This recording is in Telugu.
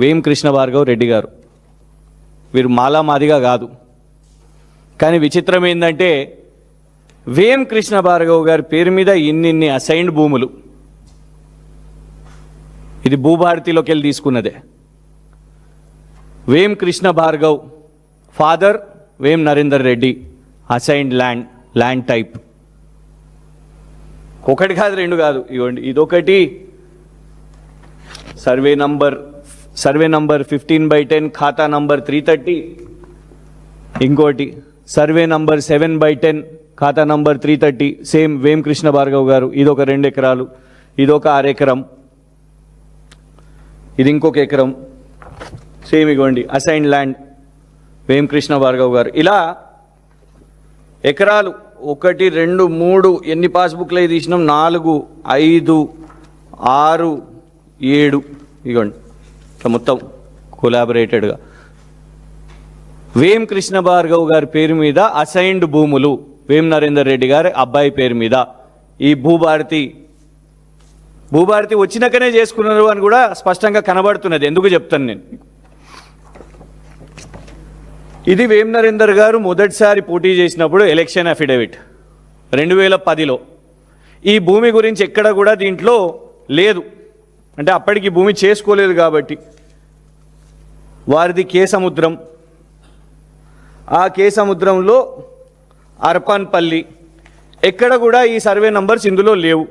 వేం కృష్ణ భార్గవ్ రెడ్డి గారు. వీరు మాలామాదిగా కాదు. కానీ విచిత్రం ఏంటంటే వేం కృష్ణ భార్గవ్ గారి పేరు మీద ఇన్ని అసైన్డ్ భూములు. ఇది భూభారతిలోకి వెళ్ళి తీసుకున్నదే. వేం Krishna Bhargav father Vem Narender Reddy, assigned land type. ఒకటి కాదు, రెండు కాదు, ఇవ్వండి. ఇదొకటి సర్వే నంబర్ 15/10 ఖాతా నంబర్ 330. ఇంకోటి సర్వే నంబర్ 7/10 ఖాతా నంబర్ 330, సేమ్ వేం కృష్ణ భార్గవ్ గారు. ఇదొక 2 ఎకరాలు, ఇదొక 1/2 ఎకరం, ఇది ఇంకొక ఎకరం, సేమ్ ఇవ్వండి అసైన్డ్ ల్యాండ్ వేం కృష్ణ భార్గవ్ గారు. ఇలా ఎకరాలు 1 2 3 ఎన్ని పాస్బుక్లు అయితే తీసినాం, 4 5 6 7 ఇవ్వండి. ఇట్లా మొత్తం కొలాబరేటెడ్గా వేం కృష్ణ భార్గవ్ గారి పేరు మీద అసైన్డ్ భూములు వేం నరేందర్ రెడ్డి గారి అబ్బాయి పేరు మీద. ఈ భూభారతి వచ్చినాకనే చేసుకున్నారు అని కూడా స్పష్టంగా కనబడుతున్నది. ఎందుకు చెప్తాను నేను. ఇది వేం నరేందర్ గారు మొదటిసారి పోటీ చేసినప్పుడు ఎలక్షన్ అఫిడవిట్ 2010లో. ఈ భూమి గురించి ఎక్కడ కూడా దీంట్లో లేదు. అంటే అప్పటికి భూమి చేసుకోలేదు కాబట్టి. వారిది కే సముద్రం, ఆ కే సముద్రంలో అర్పాన్పల్లి, ఎక్కడ కూడా ఈ సర్వే నంబర్స్ ఇందులో లేవు.